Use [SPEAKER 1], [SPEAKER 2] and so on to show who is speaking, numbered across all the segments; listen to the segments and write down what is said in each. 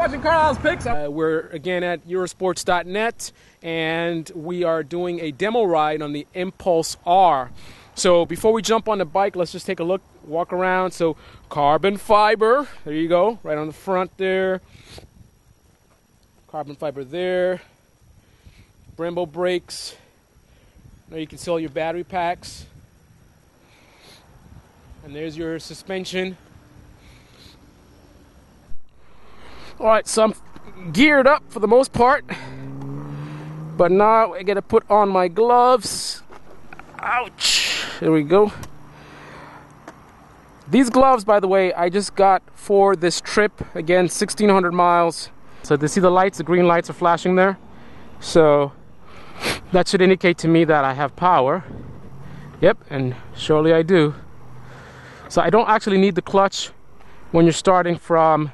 [SPEAKER 1] watching Carlyle's Picks. We're again at Eurosports.net, and we are doing a demo ride on the Impulse R. So before we jump on the bike, let's just take a look, walk around. So carbon fiber, there you go, right on the front there. Carbon fiber there. Brembo brakes. Now you can see all your battery packs. And there's your suspension. Alright, so I'm geared up for the most part. But now I gotta put on my gloves. Ouch! There we go. These gloves, by the way, I just got for this trip. Again, 1,600 miles. So to see the lights, the green lights are flashing there. So that should indicate to me that I have power. Yep, and surely I do. So I don't actually need the clutch when you're starting from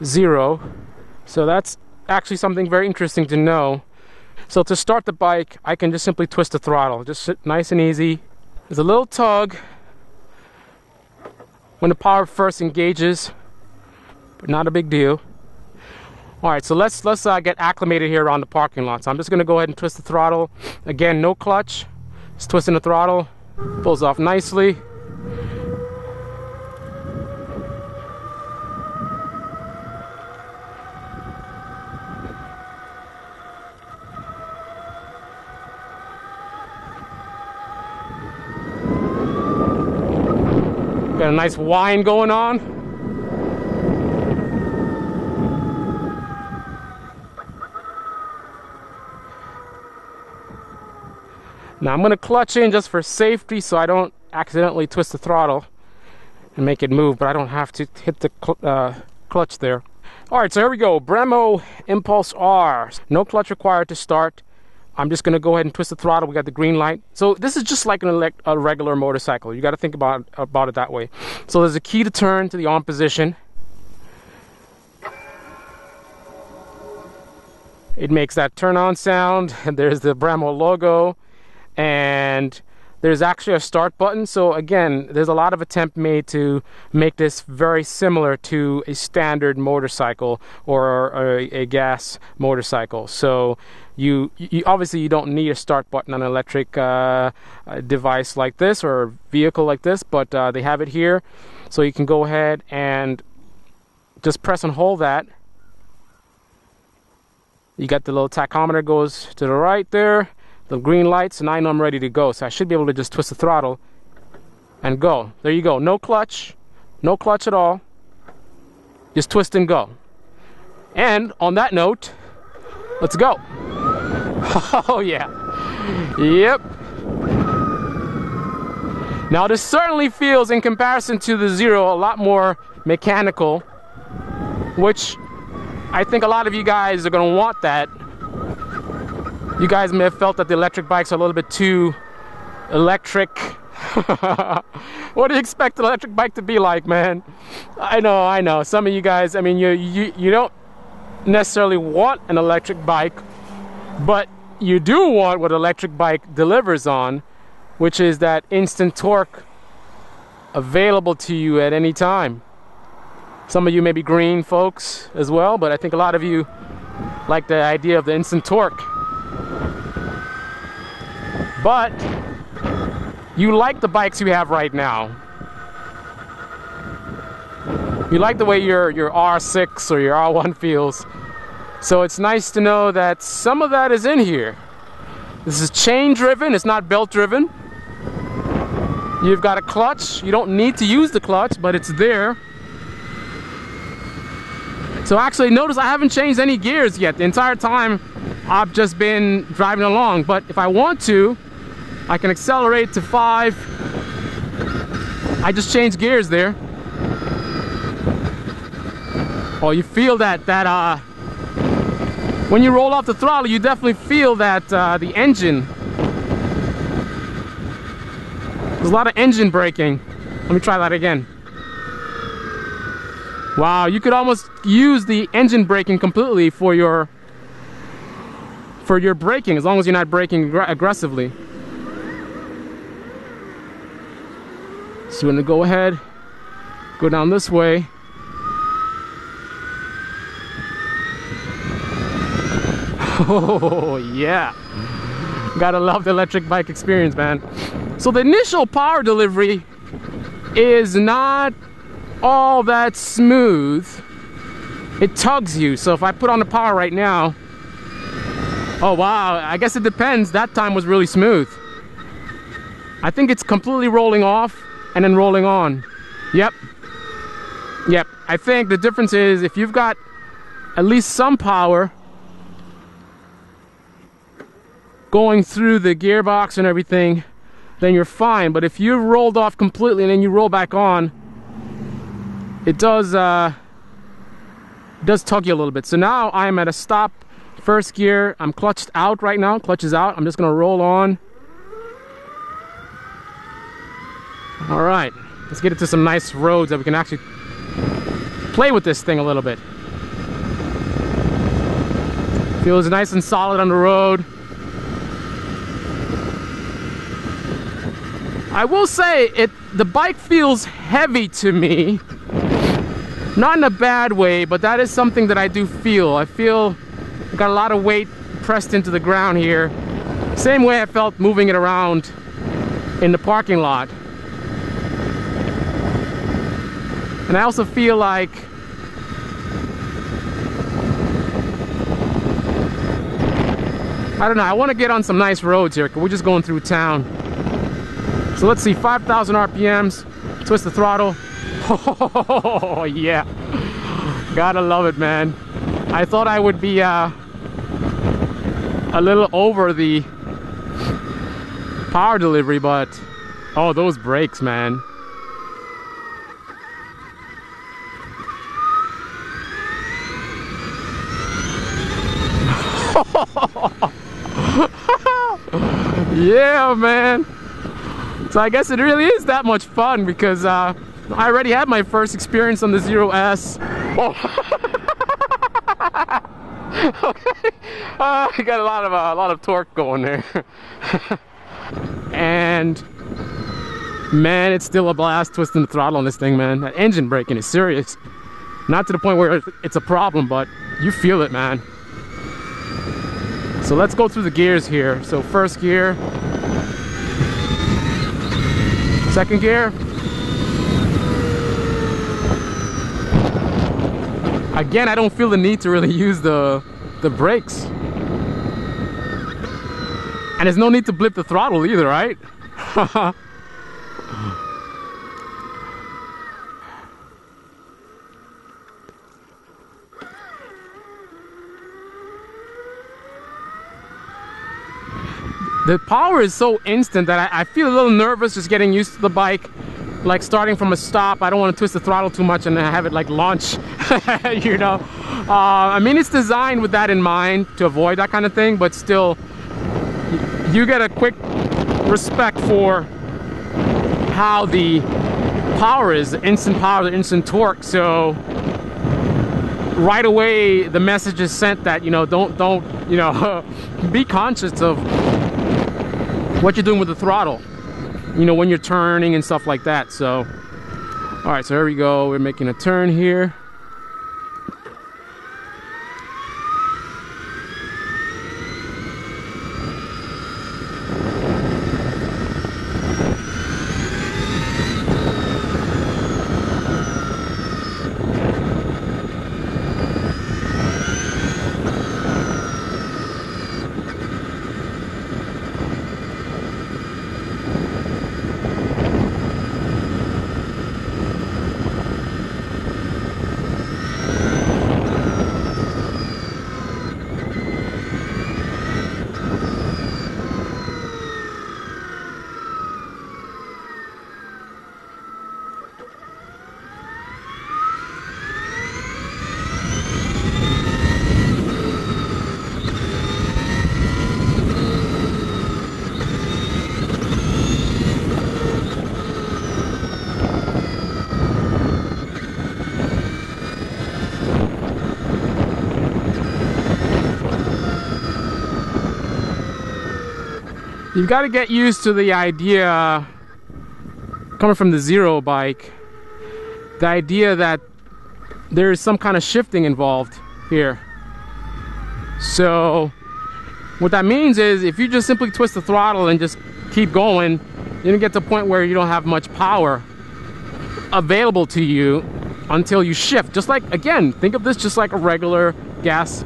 [SPEAKER 1] zero. So that's actually something very interesting to know. So to start the bike, I can just simply twist the throttle, just sit nice and easy. There's a little tug when the power first engages, but not a big deal. All right, so let's get acclimated here around the parking lot. So I'm just gonna go ahead and twist the throttle. Again, no clutch, just twisting the throttle, pulls off nicely. Got a nice whine going on. Now I'm going to clutch in just for safety so I don't accidentally twist the throttle and make it move, but I don't have to hit the clutch there. Alright, so here we go. Brammo Empulse R. No clutch required to start. I'm just going to go ahead and twist the throttle. We got the green light. So this is just like a regular motorcycle. You got to think about it that way. So there's a key to turn to the on position. It makes that turn on sound, and there's the Brammo logo, and there's actually a start button. So again, there's a lot of attempt made to make this very similar to a standard motorcycle or a gas motorcycle. So you obviously you don't need a start button on an electric device like this or a vehicle like this, but they have it here, so you can go ahead and just press and hold that. You got the little tachometer goes to the right there, the green lights, and I know I'm ready to go. So I should be able to just twist the throttle and go. There you go. No clutch at all. Just twist and go. And on that note, let's go. Oh yeah. Yep. Now this certainly feels, in comparison to the Zero, a lot more mechanical, which I think a lot of you guys are going to want that. You guys may have felt that the electric bikes are a little bit too electric. What do you expect an electric bike to be like, man? I know. Some of you guys, I mean, you don't necessarily want an electric bike, but you do want what an electric bike delivers on, which is that instant torque available to you at any time. Some of you may be green folks as well, but I think a lot of you like the idea of the instant torque. But you like the bikes you have right now. You like the way your R6 or your R1 feels. So it's nice to know that some of that is in here. This is chain driven, it's not belt driven. You've got a clutch. You don't need to use the clutch, but it's there. So actually, notice I haven't changed any gears yet. The entire time I've just been driving along. But if I want to, I can accelerate to 5. I just changed gears there. Oh, you feel that when you roll off the throttle, you definitely feel that the engine. There's a lot of engine braking. Let me try that again. Wow, you could almost use the engine braking completely for your braking, as long as you're not braking aggressively. So we're gonna go ahead, go down this way. Oh yeah, gotta love the electric bike experience, man. So the initial power delivery is not all that smooth. It tugs you. So if I put on the power right now, oh wow, I guess it depends. That time was really smooth. I think it's completely rolling off and then rolling on. Yep. I think the difference is if you've got at least some power going through the gearbox and everything, then you're fine. But if you've rolled off completely and then you roll back on, it does tug you a little bit. So now I'm at a stop, first gear. I'm clutched out right now. Clutch is out. I'm just gonna roll on. All right, let's get into some nice roads that we can actually play with this thing a little bit. Feels nice and solid on the road. I will say the bike feels heavy to me. Not in a bad way, but that is something that I do feel. I feel I've got a lot of weight pressed into the ground here. Same way I felt moving it around in the parking lot. And I also feel like I don't know, I want to get on some nice roads here because we're just going through town. So let's see, 5,000 RPMs, twist the throttle. Oh yeah, gotta love it, man. I thought I would be a little over the power delivery, but oh, those brakes, man. Yeah, man. So I guess it really is that much fun because I already had my first experience on the Zero S. Oh. Okay. I got a lot of torque going there. And man, it's still a blast twisting the throttle on this thing, man. That engine braking is serious. Not to the point where it's a problem, but you feel it, man. So let's go through the gears here. So first gear, second gear. Again, I don't feel the need to really use the brakes. And there's no need to blip the throttle either, right? The power is so instant that I feel a little nervous just getting used to the bike. Like starting from a stop, I don't want to twist the throttle too much and have it like launch, you know. I mean, it's designed with that in mind to avoid that kind of thing, but still, you get a quick respect for how the power is, the instant power, the instant torque. So right away, the message is sent that, you know, don't, you know, be conscious of what you're doing with the throttle, you know, when you're turning and stuff like that. So all right, so here we go, we're making a turn here. You've got to get used to the idea, coming from the Zero bike, the idea that there is some kind of shifting involved here. So What that means is if you just simply twist the throttle and just keep going, you're gonna get to a point where you don't have much power available to you until you shift. Just like, again, think of this just like a regular gas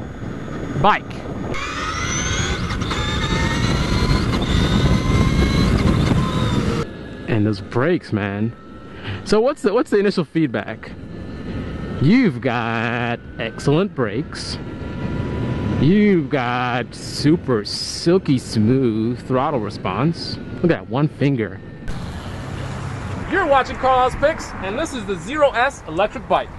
[SPEAKER 1] bike. And those brakes, man. So what's the initial feedback? You've got excellent brakes. You've got super silky smooth throttle response. Look at that one finger. You're watching Carlyle's Picks, and this is the Zero S electric bike.